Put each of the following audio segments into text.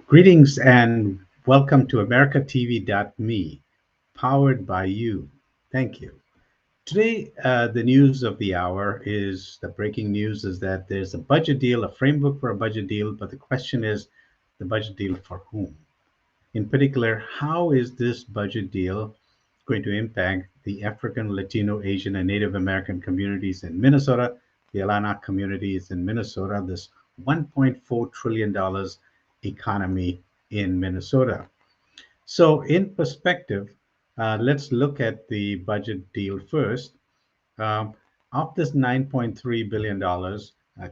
Greetings and welcome to AmericaTV.me, powered by you. Thank you. Today, the news of the hour is the breaking news is that there's a budget deal, a framework for a budget deal, but the question is the budget deal for whom? In particular, how is this budget deal going to impact the African, Latino, Asian, and Native American communities in Minnesota, the ALANA communities in Minnesota, this $1.4 trillion economy in Minnesota? So, in perspective, let's look at the budget deal first. Um, of this $9.3 billion,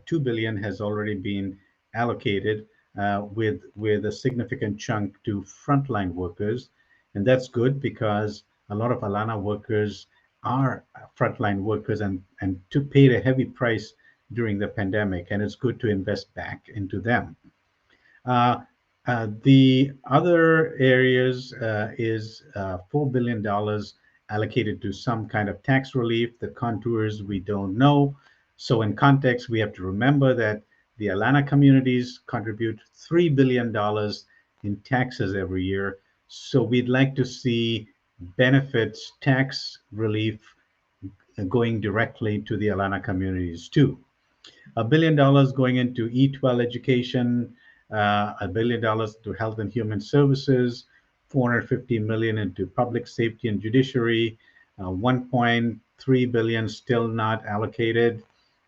2 billion has already been allocated with a significant chunk to frontline workers, and that's good because a lot of Alana workers are frontline workers and to paid a heavy price during the pandemic, and it's good to invest back into them. Uh, the other areas is $4 billion allocated to some kind of tax relief. The contours we don't know. So, in context, we have to remember that the Alana communities contribute $3 billion in taxes every year. So, we'd like to see benefits, tax relief going directly to the Alana communities too. $1 billion going into E12 education, $1 billion to health and human services, 450 million into public safety and judiciary, 1.3 billion still not allocated,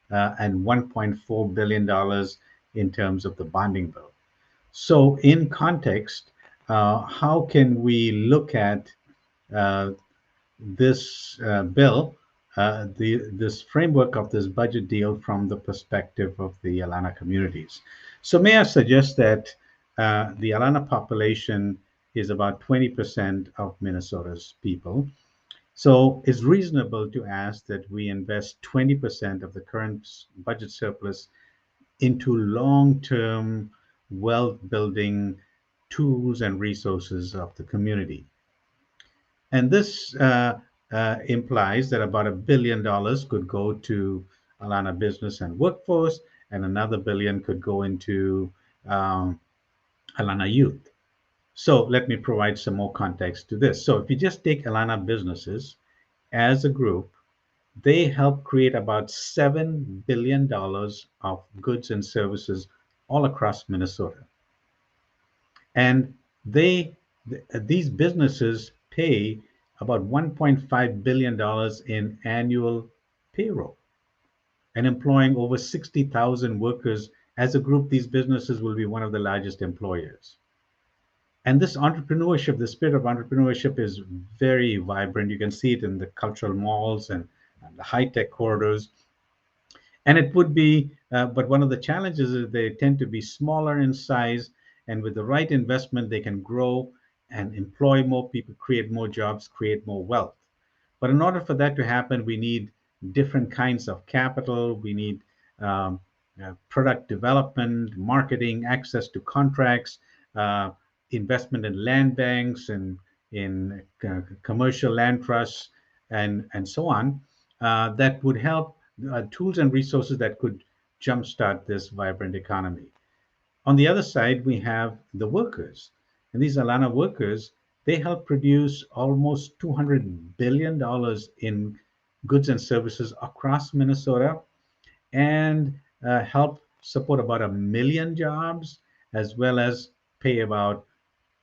and $1.4 billion in terms of the bonding bill. So, in context, how can we look at uh, this bill, this framework of this budget deal from the perspective of the Alana communities. So may I suggest that the Alana population is about 20% of Minnesota's people. So it's reasonable to ask that we invest 20% of the current budget surplus into long-term wealth building tools and resources of the community. And this implies that about $1 billion could go to Alana Business and Workforce, and another billion could go into um, Alana Youth. So let me provide some more context to this. So if you just take Alana businesses as a group, they help create about $7 billion of goods and services all across Minnesota. And they these businesses pay about $1.5 billion in annual payroll and employing over 60,000 workers. As a group, these businesses will be one of the largest employers. And this entrepreneurship, the spirit of entrepreneurship is very vibrant. You can see it in the cultural malls and the high-tech corridors. And it would be, but one of the challenges is they tend to be smaller in size, and with the right investment, they can grow and employ more people, create more jobs, create more wealth. But in order for that to happen, we need different kinds of capital. We need product development, marketing, access to contracts, uh, investment in land banks and in commercial land trusts, and so on, that would help tools and resources that could jumpstart this vibrant economy. On the other side, we have the workers. And these Alana workers, they help produce almost $200 billion in goods and services across Minnesota and help support about 1 million jobs, as well as pay about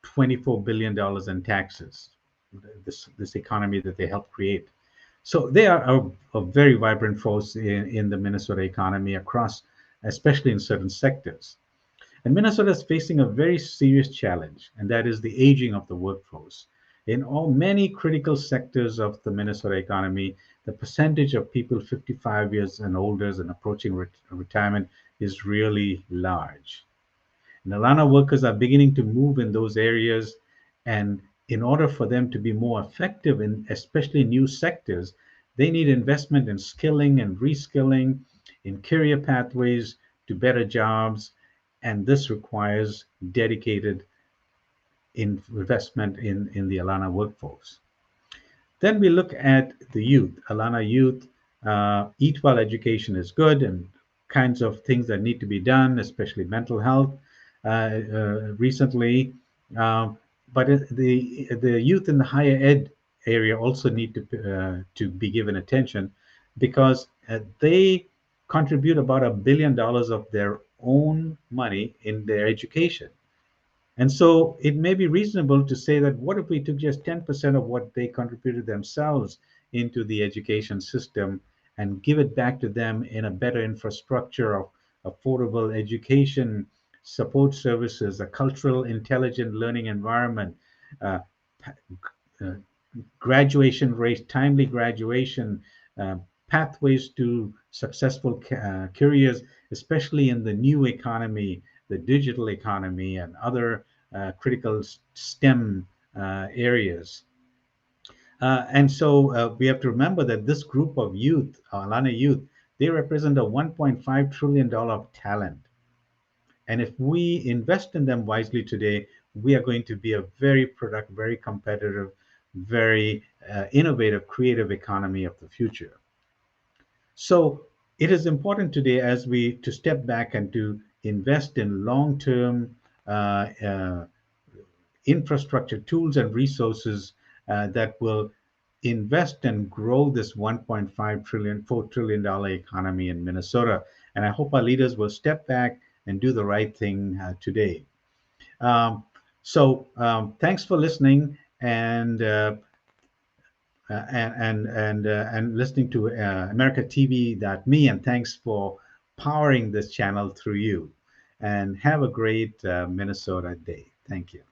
$24 billion in taxes, this economy that they help create. So they are a very vibrant force in the Minnesota economy across, especially in certain sectors. And Minnesota is facing a very serious challenge, and that is the aging of the workforce. In all many critical sectors of the Minnesota economy, the percentage of people 55 years and older and approaching retirement is really large. And Alana workers are beginning to move in those areas, and in order for them to be more effective in especially new sectors, they need investment in skilling and reskilling, in career pathways to better jobs, and this requires dedicated investment in the Alana workforce. Then we look at the youth, Alana youth. Eat well education is good and kinds of things that need to be done, especially mental health. recently. Um, but the youth in the higher ed area also need to be given attention because they contribute about $1 billion of their own money in their education. And so it may be reasonable to say that what if we took just 10% of what they contributed themselves into the education system and give it back to them in a better infrastructure of affordable education, support services, a cultural, intelligent learning environment, uh, uh, graduation rate, timely graduation, uh, pathways to successful careers, especially in the new economy, the digital economy, and other critical STEM areas. And so we have to remember that this group of youth, ALANA youth, they represent a $1.5 trillion talent. And if we invest in them wisely today, we are going to be a very productive, very competitive, very innovative, creative economy of the future. So it is important today as we to step back and to invest in long-term infrastructure tools and resources that will invest and grow this 1.5 trillion, $4 trillion economy in Minnesota. And I hope our leaders will step back and do the right thing today. Um, Thanks for listening and listening to AmericaTV.me, and thanks for powering this channel through you. And have a great Minnesota day. Thank you.